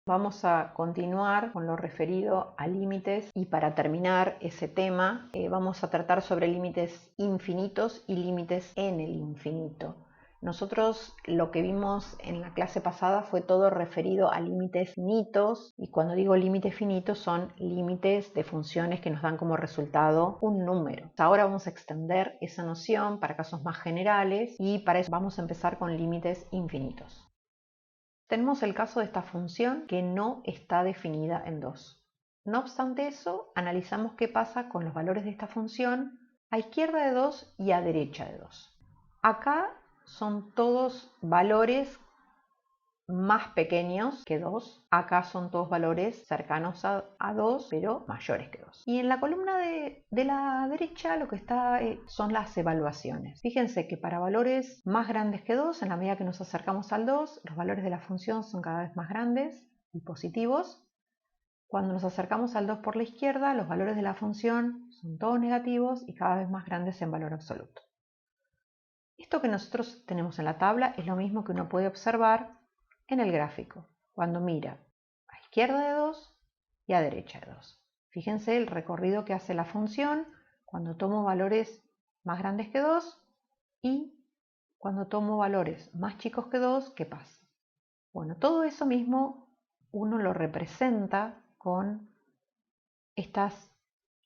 Vamos a continuar con lo referido a límites y para terminar ese tema vamos a tratar sobre límites infinitos y límites en el infinito. Nosotros lo que vimos en la clase pasada fue todo referido a límites finitos, y cuando digo límites finitos son límites de funciones que nos dan como resultado un número. Ahora vamos a extender esa noción para casos más generales y para eso vamos a empezar con límites infinitos. Tenemos el caso de esta función que no está definida en 2. No obstante eso, analizamos qué pasa con los valores de esta función a izquierda de 2 y a derecha de 2. Acá son todos valores más pequeños que 2. Acá son todos valores cercanos a 2, pero mayores que 2. Y en la columna de la derecha lo que está son las evaluaciones. Fíjense que para valores más grandes que 2, en la medida que nos acercamos al 2, los valores de la función son cada vez más grandes y positivos. Cuando nos acercamos al 2 por la izquierda, los valores de la función son todos negativos y cada vez más grandes en valor absoluto. Esto que nosotros tenemos en la tabla es lo mismo que uno puede observar en el gráfico, cuando mira a izquierda de 2 y a derecha de 2. Fíjense el recorrido que hace la función cuando tomo valores más grandes que 2 y cuando tomo valores más chicos que 2, ¿qué pasa? Bueno, todo eso mismo uno lo representa con estas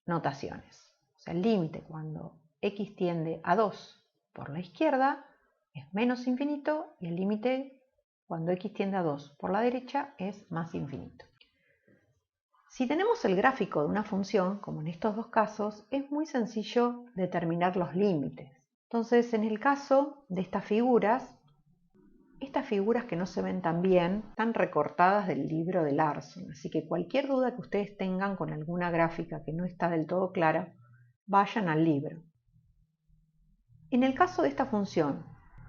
notaciones. O sea, el límite cuando x tiende a 2 por la izquierda es menos infinito y el límite cuando x tiende a 2 por la derecha es más infinito. Si tenemos el gráfico de una función, como en estos dos casos, es muy sencillo determinar los límites. Entonces, en el caso de estas figuras que no se ven tan bien, están recortadas del libro de Larson, así que cualquier duda que ustedes tengan con alguna gráfica que no está del todo clara, vayan al libro. En el caso de esta función,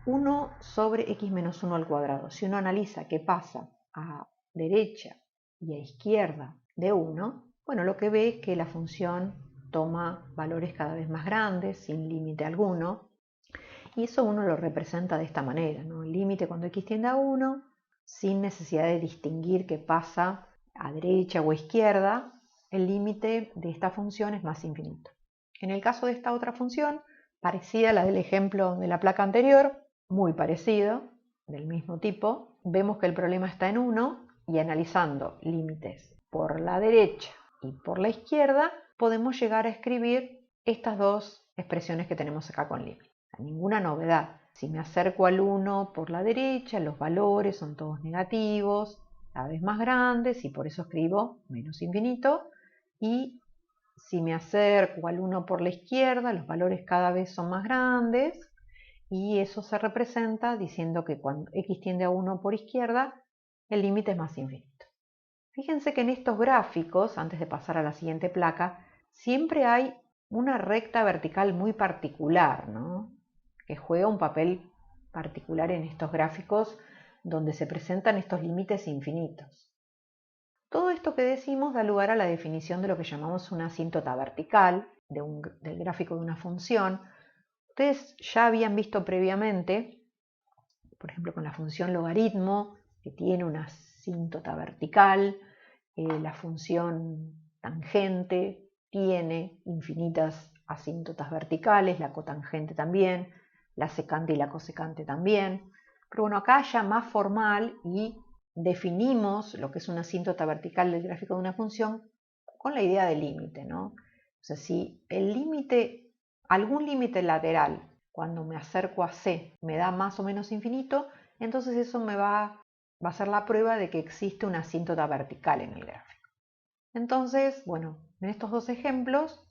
1 sobre x menos 1 al cuadrado, si uno analiza qué pasa a derecha y a izquierda de 1, bueno, lo que ve es que la función toma valores cada vez más grandes, sin límite alguno, y eso uno lo representa de esta manera, ¿no? El límite cuando x tiende a 1, sin necesidad de distinguir qué pasa a derecha o a izquierda, el límite de esta función es más infinito. En el caso de esta otra función, parecida a la del ejemplo de la placa anterior, muy parecido, del mismo tipo, vemos que el problema está en 1 y analizando límites por la derecha y por la izquierda, podemos llegar a escribir estas dos expresiones que tenemos acá con límite. Ninguna novedad. Si me acerco al 1 por la derecha, los valores son todos negativos, cada vez más grandes, y por eso escribo menos infinito. Y si me acerco al 1 por la izquierda, los valores cada vez son más grandes, y eso se representa diciendo que cuando x tiende a 1 por izquierda, el límite es más infinito. Fíjense que en estos gráficos, antes de pasar a la siguiente placa, siempre hay una recta vertical muy particular, ¿no? Que juega un papel particular en estos gráficos donde se presentan estos límites infinitos. Todo esto que decimos da lugar a la definición de lo que llamamos una asíntota vertical del gráfico de una función. Ustedes ya habían visto previamente, por ejemplo con la función logaritmo, que tiene una asíntota vertical, la función tangente tiene infinitas asíntotas verticales, la cotangente también, la secante y la cosecante también. Pero bueno, acá ya más formal y definimos lo que es una asíntota vertical del gráfico de una función con la idea de límite, ¿no? O sea, si el límite, algún límite lateral, cuando me acerco a C, me da más o menos infinito, entonces eso me va a ser la prueba de que existe una asíntota vertical en el gráfico. Entonces, bueno, en estos dos ejemplos,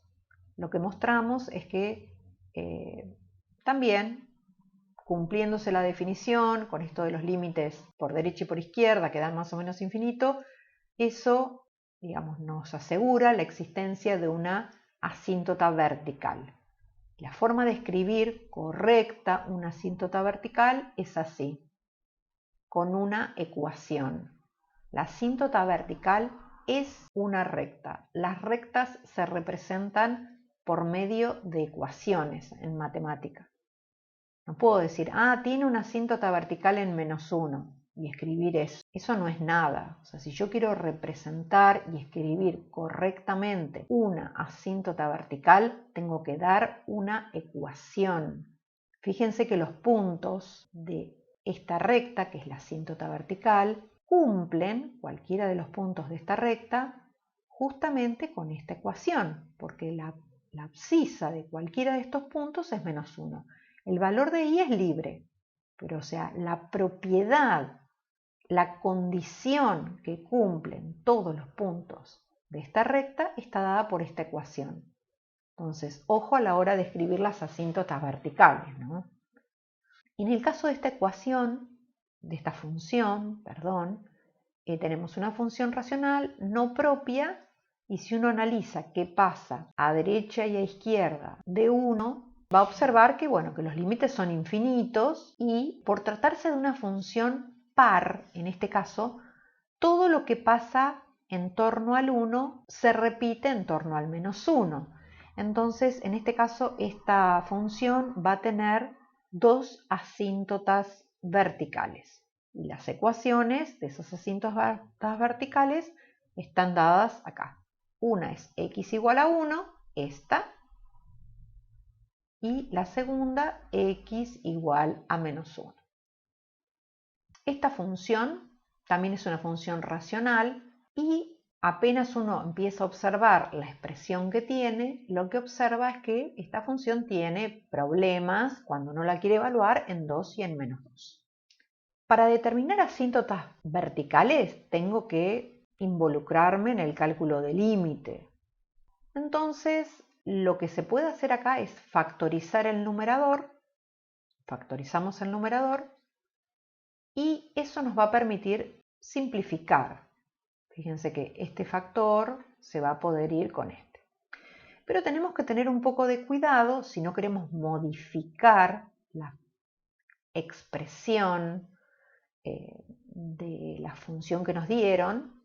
lo que mostramos es que también, cumpliéndose la definición, con esto de los límites por derecha y por izquierda, que dan más o menos infinito, eso, digamos, nos asegura la existencia de una asíntota vertical. La forma de escribir correcta una asíntota vertical es así, con una ecuación. La asíntota vertical es una recta. Las rectas se representan por medio de ecuaciones en matemática. No puedo decir, tiene una asíntota vertical en -1. y escribir eso. Eso no es nada. O sea, si yo quiero representar y escribir correctamente una asíntota vertical, tengo que dar una ecuación. Fíjense que los puntos de esta recta, que es la asíntota vertical, cumplen cualquiera de los puntos de esta recta justamente con esta ecuación, porque la abscisa de cualquiera de estos puntos es -1. El valor de i es libre, pero o sea, la propiedad, la condición que cumplen todos los puntos de esta recta está dada por esta ecuación. Entonces, ojo a la hora de escribir las asíntotas verticales, ¿no? En el caso de esta ecuación, de esta función, tenemos una función racional no propia, y si uno analiza qué pasa a derecha y a izquierda de 1, va a observar que, bueno, que los límites son infinitos y por tratarse de una función par, en este caso, todo lo que pasa en torno al 1 se repite en torno al -1. Entonces, en este caso, esta función va a tener dos asíntotas verticales. Y las ecuaciones de esas asíntotas verticales están dadas acá. Una es x igual a 1, esta, y la segunda, x igual a -1. Esta función también es una función racional y apenas uno empieza a observar la expresión que tiene, lo que observa es que esta función tiene problemas cuando uno la quiere evaluar en 2 y en -2. Para determinar asíntotas verticales tengo que involucrarme en el cálculo del límite. Entonces, lo que se puede hacer acá es factorizar el numerador. Factorizamos el numerador y eso nos va a permitir simplificar. Fíjense que este factor se va a poder ir con este. Pero tenemos que tener un poco de cuidado si no queremos modificar la expresión de la función que nos dieron.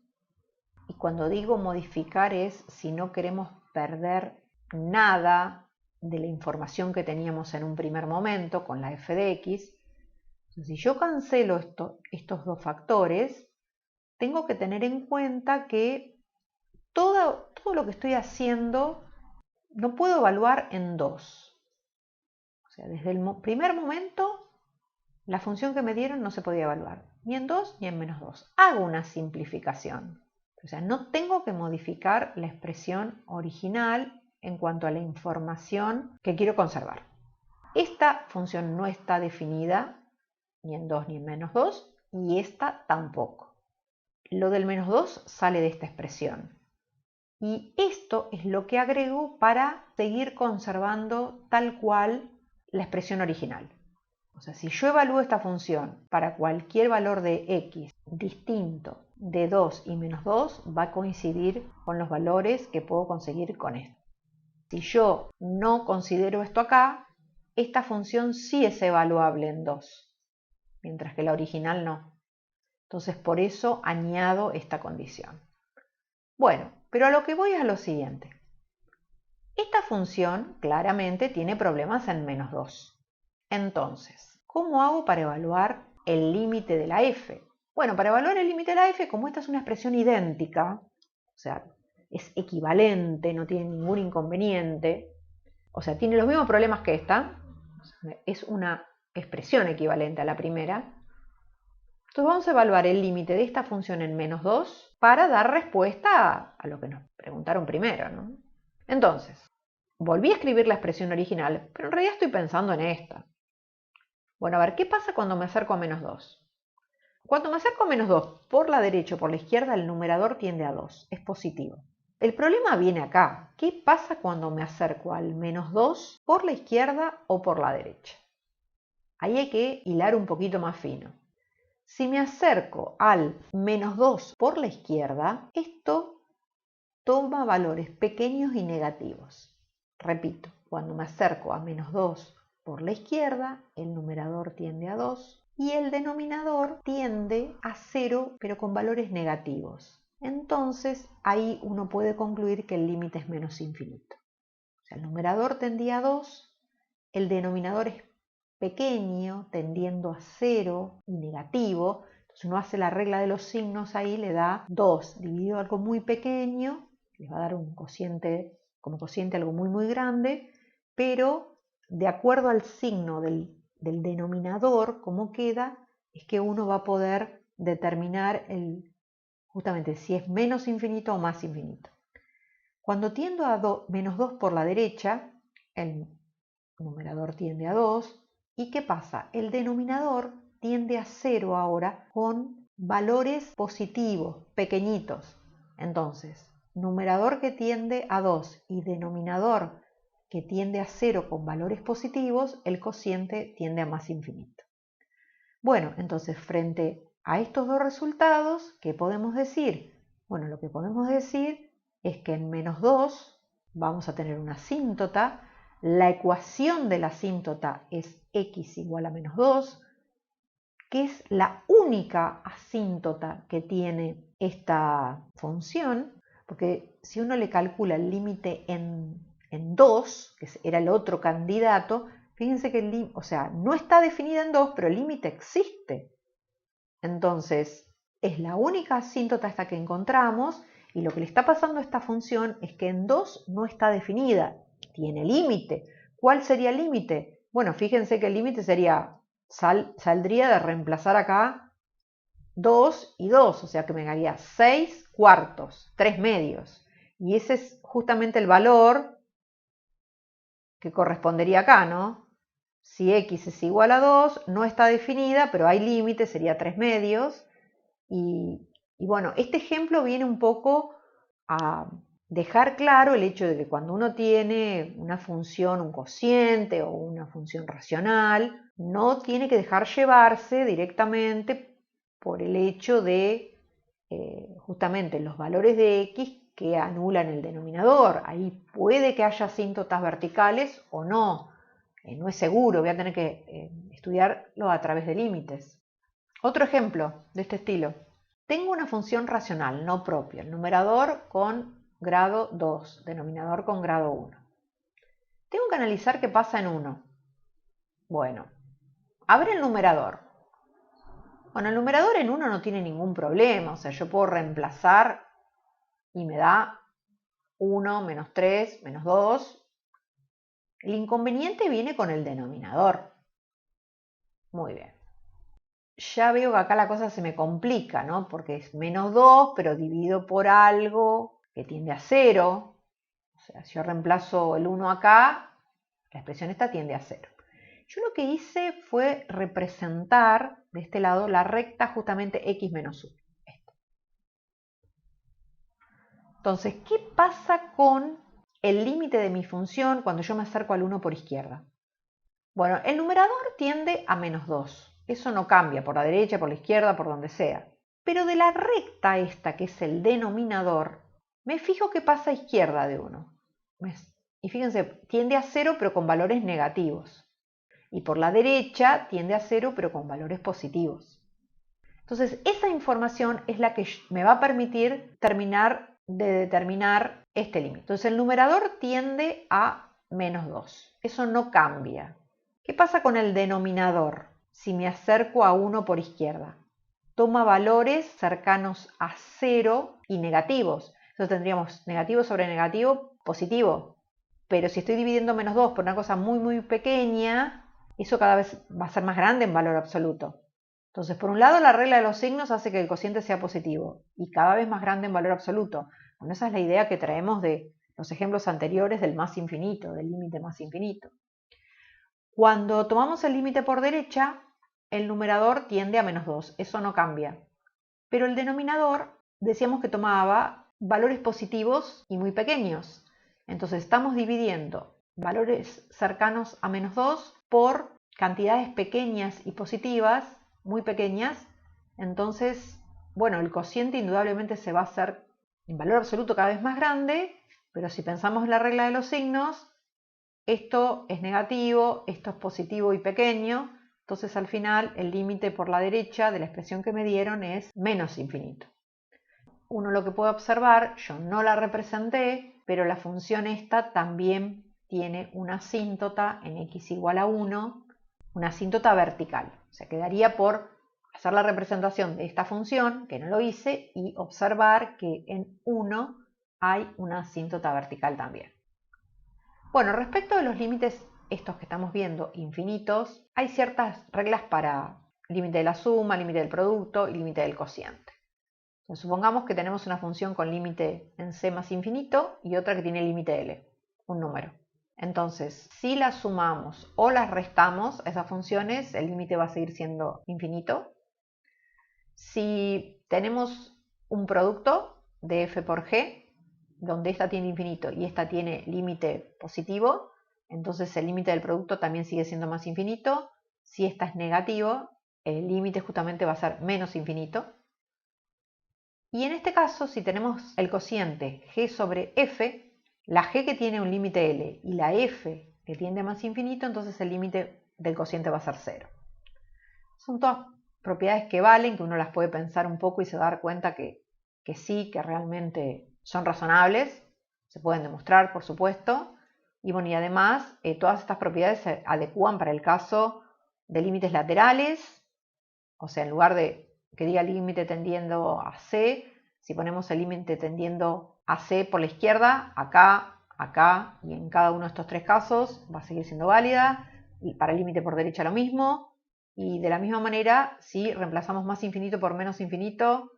Y cuando digo modificar es si no queremos perder nada de la información que teníamos en un primer momento con la f de x. Entonces, si yo cancelo estos dos factores, tengo que tener en cuenta que todo lo que estoy haciendo no puedo evaluar en 2. O sea, desde el primer momento, la función que me dieron no se podía evaluar, ni en 2 ni en -2. Hago una simplificación. O sea, no tengo que modificar la expresión original en cuanto a la información que quiero conservar. Esta función no está definida ni en 2 ni en -2 y esta tampoco. Lo del -2 sale de esta expresión. Y esto es lo que agrego para seguir conservando tal cual la expresión original. O sea, si yo evalúo esta función para cualquier valor de x distinto de 2 y -2, va a coincidir con los valores que puedo conseguir con esto. Si yo no considero esto acá, esta función sí es evaluable en 2, mientras que la original no. Entonces, por eso añado esta condición. Bueno, pero a lo que voy es a lo siguiente. Esta función claramente tiene problemas en -2. Entonces, ¿cómo hago para evaluar el límite de la f? Bueno, para evaluar el límite de la f, como esta es una expresión idéntica, o sea, es equivalente, no tiene ningún inconveniente, o sea, tiene los mismos problemas que esta, es una expresión equivalente a la primera. Entonces vamos a evaluar el límite de esta función en -2 para dar respuesta a lo que nos preguntaron primero, ¿no? Entonces, volví a escribir la expresión original, pero en realidad estoy pensando en esta. Bueno, a ver, ¿qué pasa cuando me acerco a -2? Cuando me acerco a -2 por la derecha o por la izquierda, el numerador tiende a 2, es positivo. El problema viene acá. ¿Qué pasa cuando me acerco al -2 por la izquierda o por la derecha? Ahí hay que hilar un poquito más fino. Si me acerco al -2 por la izquierda, esto toma valores pequeños y negativos. Repito, cuando me acerco a -2 por la izquierda, el numerador tiende a 2 y el denominador tiende a 0, pero con valores negativos. Entonces, ahí uno puede concluir que el límite es menos infinito. O sea, el numerador tendía a 2, el denominador es pequeño, tendiendo a 0 y negativo. Entonces uno hace la regla de los signos ahí, le da 2 dividido algo muy pequeño, les va a dar un cociente, como cociente algo muy muy grande, pero de acuerdo al signo del denominador, como queda, es que uno va a poder determinar justamente si es menos infinito o más infinito. Cuando tiendo a menos 2 por la derecha, el numerador tiende a 2. ¿Y qué pasa? El denominador tiende a 0 ahora con valores positivos, pequeñitos. Entonces, numerador que tiende a 2 y denominador que tiende a 0 con valores positivos, el cociente tiende a más infinito. Bueno, entonces frente a estos dos resultados, ¿qué podemos decir? Bueno, lo que podemos decir es que en menos 2 vamos a tener una asíntota. La ecuación de la asíntota es x igual a menos 2, que es la única asíntota que tiene esta función, porque si uno le calcula el límite en 2, que era el otro candidato, fíjense que no está definida en 2, pero el límite existe. Entonces, es la única asíntota esta que encontramos, y lo que le está pasando a esta función es que en 2 no está definida, tiene límite. ¿Cuál sería el límite? Bueno, fíjense que el límite sería, saldría de reemplazar acá 2 y 2, o sea que me daría 6 cuartos, 3 medios. Y ese es justamente el valor que correspondería acá, ¿no? Si x es igual a 2, no está definida, pero hay límite, sería 3 medios. Y bueno, este ejemplo viene un poco a dejar claro el hecho de que cuando uno tiene una función, un cociente o una función racional, no tiene que dejar llevarse directamente por el hecho de justamente los valores de x que anulan el denominador. Ahí puede que haya asíntotas verticales o no. No es seguro, voy a tener que estudiarlo a través de límites. Otro ejemplo de este estilo. Tengo una función racional no propia, el numerador con grado 2, denominador con grado 1. Tengo que analizar qué pasa en 1. Bueno, abre el numerador. Bueno, el numerador en 1 no tiene ningún problema, o sea, yo puedo reemplazar y me da 1, menos 3, menos 2. El inconveniente viene con el denominador. Muy bien. Ya veo que acá la cosa se me complica, ¿no? Porque es menos 2, pero dividido por algo que tiende a 0. O sea, si yo reemplazo el 1 acá, la expresión esta tiende a 0. Yo lo que hice fue representar de este lado la recta justamente x menos 1. Entonces, ¿qué pasa con el límite de mi función cuando yo me acerco al 1 por izquierda? Bueno, el numerador tiende a menos 2. Eso no cambia por la derecha, por la izquierda, por donde sea. Pero de la recta esta, que es el denominador, me fijo qué pasa a izquierda de 1. Y fíjense, tiende a 0 pero con valores negativos. Y por la derecha tiende a 0 pero con valores positivos. Entonces, esa información es la que me va a permitir terminar de determinar este límite. Entonces, el numerador tiende a menos 2. Eso no cambia. ¿Qué pasa con el denominador si me acerco a 1 por izquierda? Toma valores cercanos a 0 y negativos. Entonces tendríamos negativo sobre negativo, positivo. Pero si estoy dividiendo menos 2 por una cosa muy muy pequeña, eso cada vez va a ser más grande en valor absoluto. Entonces, por un lado, la regla de los signos hace que el cociente sea positivo y cada vez más grande en valor absoluto. Bueno, esa es la idea que traemos de los ejemplos anteriores del más infinito, del límite más infinito. Cuando tomamos el límite por derecha, el numerador tiende a menos 2, eso no cambia. Pero el denominador, decíamos que tomaba valores positivos y muy pequeños. Entonces estamos dividiendo valores cercanos a menos 2 por cantidades pequeñas y positivas, muy pequeñas. Entonces, bueno, el cociente indudablemente se va a hacer en valor absoluto cada vez más grande, pero si pensamos en la regla de los signos, esto es negativo, esto es positivo y pequeño, entonces al final el límite por la derecha de la expresión que me dieron es menos infinito. Uno lo que puede observar, yo no la representé, pero la función esta también tiene una asíntota en x igual a 1, una asíntota vertical, o sea, quedaría por hacer la representación de esta función, que no lo hice, y observar que en 1 hay una asíntota vertical también. Bueno, respecto de los límites estos que estamos viendo, infinitos, hay ciertas reglas para límite de la suma, límite del producto y límite del cociente. Entonces, supongamos que tenemos una función con límite en c más infinito y otra que tiene límite L, un número. Entonces, si las sumamos o las restamos a esas funciones, el límite va a seguir siendo infinito. Si tenemos un producto de f por g, donde esta tiene infinito y esta tiene límite positivo, entonces el límite del producto también sigue siendo más infinito. Si esta es negativo, el límite justamente va a ser menos infinito. Y en este caso, si tenemos el cociente g sobre f, la g que tiene un límite L y la f que tiende a más infinito, entonces el límite del cociente va a ser 0. Son todas propiedades que valen, que uno las puede pensar un poco y se va a dar cuenta que sí, que realmente son razonables, se pueden demostrar, por supuesto. Y bueno, y además todas estas propiedades se adecúan para el caso de límites laterales, o sea, en lugar de que diga límite tendiendo a C, si ponemos el límite tendiendo a C por la izquierda, acá, acá y en cada uno de estos tres casos va a seguir siendo válida. Y para el límite por derecha lo mismo. Y de la misma manera, si reemplazamos más infinito por menos infinito,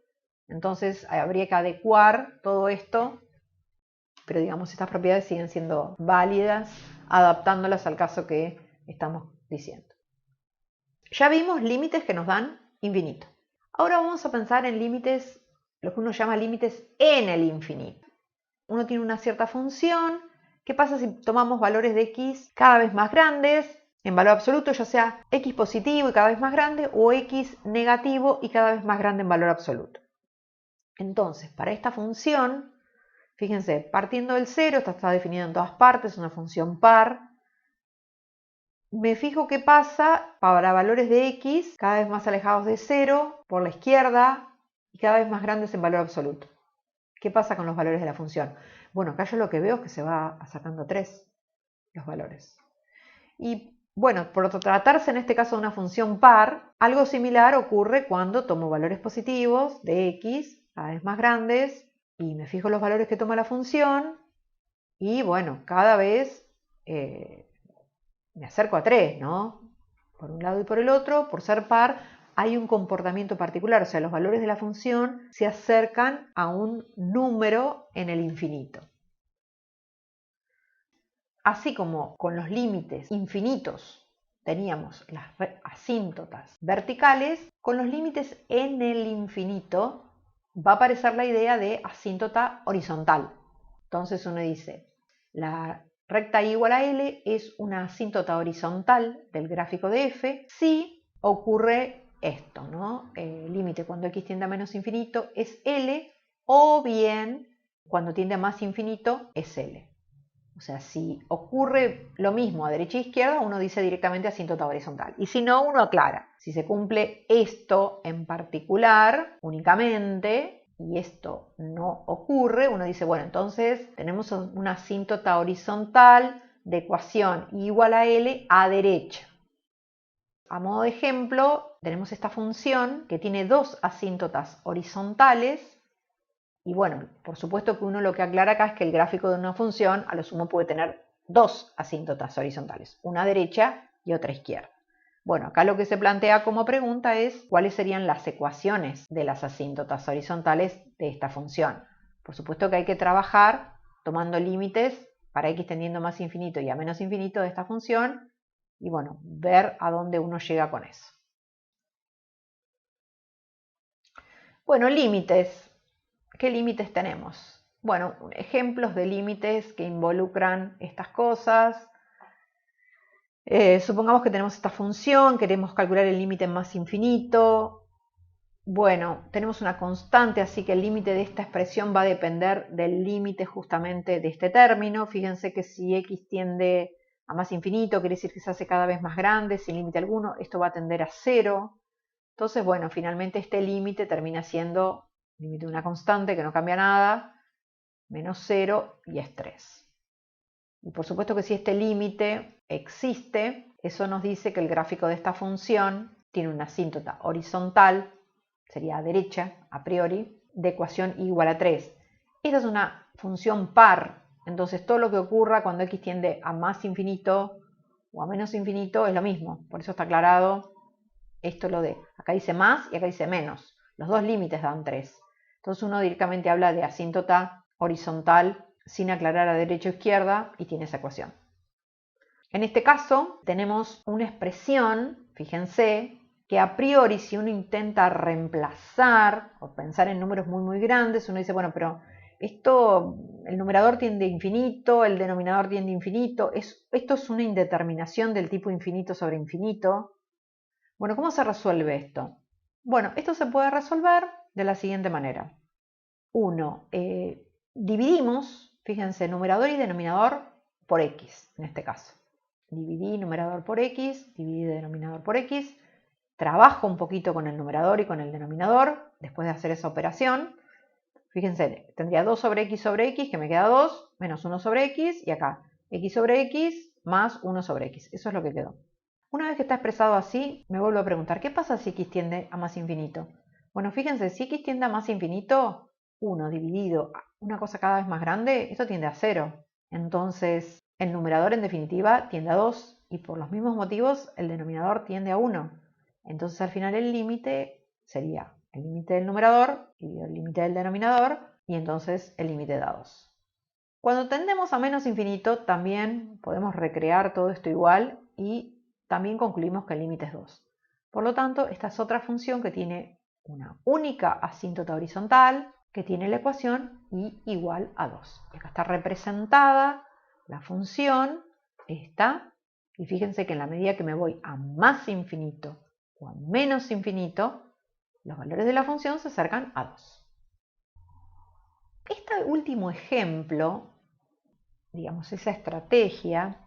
entonces habría que adecuar todo esto, pero digamos, estas propiedades siguen siendo válidas, adaptándolas al caso que estamos diciendo. Ya vimos límites que nos dan infinito. Ahora vamos a pensar en límites, lo que uno llama límites en el infinito. Uno tiene una cierta función. ¿Qué pasa si tomamos valores de x cada vez más grandes, en valor absoluto, ya sea x positivo y cada vez más grande, o x negativo y cada vez más grande en valor absoluto? Entonces, para esta función, fíjense, partiendo del 0, esta está definida en todas partes, es una función par. Me fijo qué pasa para valores de x cada vez más alejados de 0 por la izquierda y cada vez más grandes en valor absoluto. ¿Qué pasa con los valores de la función? Bueno, acá yo lo que veo es que se va sacando 3 los valores. Y bueno, por tratarse en este caso de una función par, algo similar ocurre cuando tomo valores positivos de x cada vez más grandes y me fijo los valores que toma la función y bueno, cada vez me acerco a 3, ¿no? Por un lado y por el otro, por ser par, hay un comportamiento particular, o sea, los valores de la función se acercan a un número en el infinito. Así como con los límites infinitos teníamos las asíntotas verticales, con los límites en el infinito va a aparecer la idea de asíntota horizontal. Entonces uno dice, la recta y igual a L es una asíntota horizontal del gráfico de f si ocurre esto, ¿no? El límite cuando x tiende a menos infinito es L, o bien cuando tiende a más infinito es L. O sea, si ocurre lo mismo a derecha e izquierda, uno dice directamente asíntota horizontal. Y si no, uno aclara. Si se cumple esto en particular, únicamente, y esto no ocurre, uno dice, bueno, entonces tenemos una asíntota horizontal de ecuación igual a L a derecha. A modo de ejemplo, tenemos esta función que tiene dos asíntotas horizontales. Y bueno, por supuesto que uno lo que aclara acá es que el gráfico de una función a lo sumo puede tener dos asíntotas horizontales, una derecha y otra izquierda. Bueno, acá lo que se plantea como pregunta es cuáles serían las ecuaciones de las asíntotas horizontales de esta función. Por supuesto que hay que trabajar tomando límites para x tendiendo a más infinito y a menos infinito de esta función y bueno, ver a dónde uno llega con eso. Bueno, límites. ¿Qué límites tenemos? Bueno, ejemplos de límites que involucran estas cosas. Supongamos que tenemos esta función, queremos calcular el límite en más infinito. Bueno, tenemos una constante, así que el límite de esta expresión va a depender del límite justamente de este término. Fíjense que si x tiende a más infinito, quiere decir que se hace cada vez más grande, sin límite alguno, esto va a tender a 0. Entonces, bueno, finalmente este límite termina siendo límite de una constante que no cambia nada, menos 0 y es 3. Y por supuesto que si este límite existe, eso nos dice que el gráfico de esta función tiene una asíntota horizontal, sería a derecha, a priori, de ecuación igual a 3. Esta es una función par, entonces todo lo que ocurra cuando x tiende a más infinito o a menos infinito es lo mismo, por eso está aclarado esto lo de, acá dice más y acá dice menos, los dos límites dan 3. Entonces uno directamente habla de asíntota horizontal sin aclarar a derecha o izquierda y tiene esa ecuación. En este caso tenemos una expresión, fíjense, que a priori si uno intenta reemplazar o pensar en números muy grandes, uno dice, bueno, pero esto, el numerador tiende a infinito, el denominador tiende a infinito, esto es una indeterminación del tipo infinito sobre infinito. Bueno, ¿cómo se resuelve esto? Bueno, esto se puede resolver de la siguiente manera. 1. Dividimos, fíjense, numerador y denominador por x, en este caso. Dividí numerador por x, dividí denominador por x. Trabajo un poquito con el numerador y con el denominador después de hacer esa operación. Fíjense, tendría 2 sobre x, que me queda 2, menos 1 sobre x, y acá x sobre x más 1 sobre x. Eso es lo que quedó. Una vez que está expresado así, me vuelvo a preguntar, ¿qué pasa si x tiende a más infinito? Bueno, fíjense, si x tiende a más infinito, 1 dividido una cosa cada vez más grande, esto tiende a 0. Entonces, el numerador en definitiva tiende a 2 y por los mismos motivos el denominador tiende a 1. Entonces al final el límite sería el límite del numerador dividido el límite del denominador y entonces el límite da 2. Cuando tendemos a menos infinito también podemos recrear todo esto igual y también concluimos que el límite es 2. Por lo tanto, esta es otra función que tiene una única asíntota horizontal, que tiene la ecuación y igual a 2. Y acá está representada la función esta, y fíjense que en la medida que me voy a más infinito o a menos infinito, los valores de la función se acercan a 2. Este último ejemplo, digamos, esa estrategia,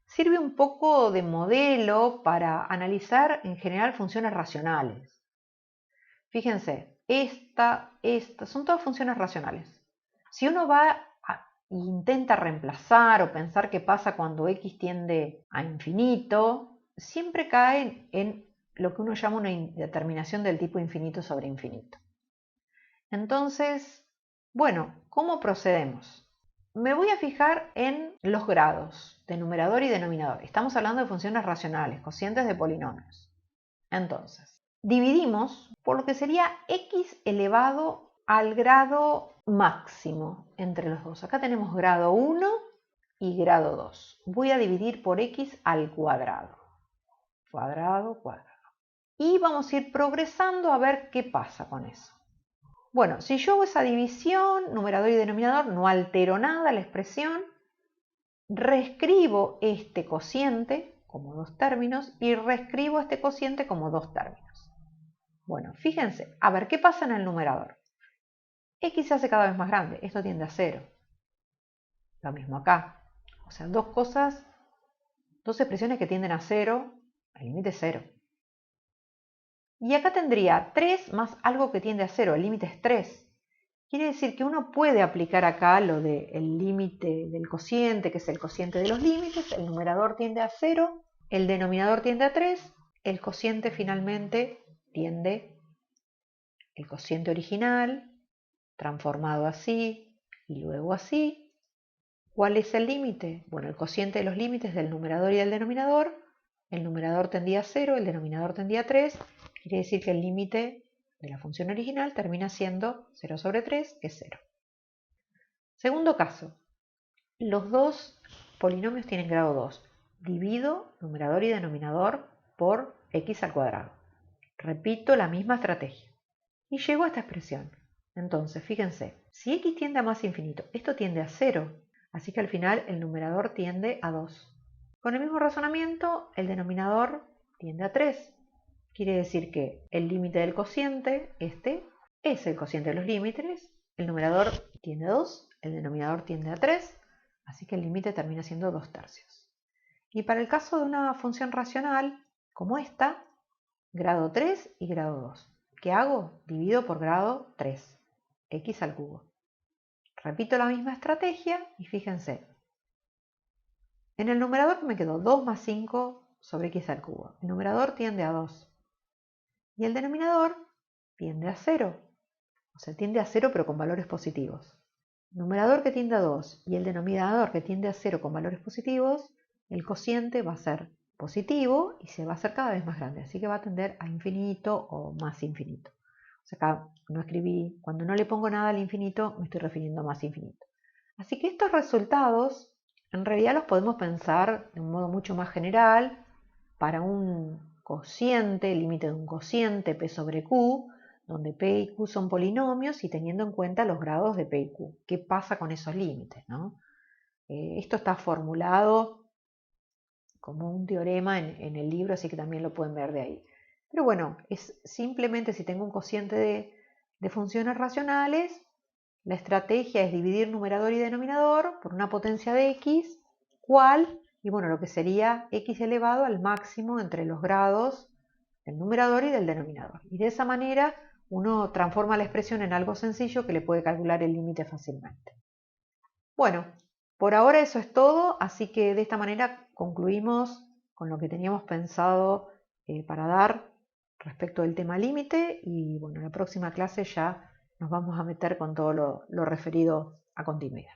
sirve un poco de modelo para analizar en general funciones racionales. Fíjense, son todas funciones racionales. Si uno va e intenta reemplazar o pensar qué pasa cuando x tiende a infinito, siempre cae en lo que uno llama una indeterminación del tipo infinito sobre infinito. Entonces, bueno, ¿cómo procedemos? Me voy a fijar en los grados de numerador y denominador. Estamos hablando de funciones racionales, cocientes de polinomios. Entonces, dividimos por lo que sería x elevado al grado máximo entre los dos. Acá tenemos grado 1 y grado 2. Voy a dividir por x al cuadrado. Cuadrado. Y vamos a ir progresando a ver qué pasa con eso. Bueno, si yo hago esa división, numerador y denominador, no altero nada la expresión, reescribo este cociente como dos términos y reescribo este cociente como dos términos. Bueno, fíjense, a ver, ¿qué pasa en el numerador? X se hace cada vez más grande, esto tiende a 0. Lo mismo acá. O sea, dos expresiones que tienden a 0, el límite es 0. Y acá tendría 3 más algo que tiende a 0, el límite es 3. Quiere decir que uno puede aplicar acá lo del límite del cociente, que es el cociente de los límites. El numerador tiende a 0, el denominador tiende a 3, el cociente finalmente tiende, el cociente original, transformado así y luego así. ¿Cuál es el límite? Bueno, el cociente de los límites del numerador y del denominador. El numerador tendía a 0, el denominador tendía a 3. Quiere decir que el límite de la función original termina siendo 0 sobre 3, que es 0. Segundo caso, los dos polinomios tienen grado 2. Divido numerador y denominador por x al cuadrado. Repito la misma estrategia. Y llego a esta expresión. Entonces, fíjense, si x tiende a más infinito, esto tiende a 0. Así que al final el numerador tiende a 2. Con el mismo razonamiento, el denominador tiende a 3. Quiere decir que el límite del cociente, este, es el cociente de los límites. El numerador tiende a 2, el denominador tiende a 3, así que el límite termina siendo 2/3. Y para el caso de una función racional, como esta, grado 3 y grado 2. ¿Qué hago? Divido por grado 3, x al cubo. Repito la misma estrategia y fíjense. En el numerador me quedó 2 más 5 sobre x al cubo. El numerador tiende a 2. y el denominador tiende a 0. O sea, tiende a 0 pero con valores positivos. Numerador que tiende a 2 y el denominador que tiende a 0 con valores positivos, el cociente va a ser positivo y se va a hacer cada vez más grande. Así que va a tender a infinito o más infinito. O sea, acá no escribí, cuando no le pongo nada al infinito, me estoy refiriendo a más infinito. Así que estos resultados, en realidad los podemos pensar de un modo mucho más general para un cociente, el límite de un cociente P sobre Q, donde P y Q son polinomios y teniendo en cuenta los grados de P y Q. ¿Qué pasa con esos límites, ¿no? Esto está formulado como un teorema en el libro, así que también lo pueden ver de ahí. Pero bueno, es simplemente si tengo un cociente de funciones racionales, la estrategia es dividir numerador y denominador por una potencia de x, cual, y bueno, lo que sería x elevado al máximo entre los grados del numerador y del denominador. Y de esa manera uno transforma la expresión en algo sencillo que le puede calcular el límite fácilmente. Bueno, por ahora eso es todo, así que de esta manera concluimos con lo que teníamos pensado para dar respecto del tema límite y bueno, en la próxima clase ya nos vamos a meter con todo lo referido a continuidad.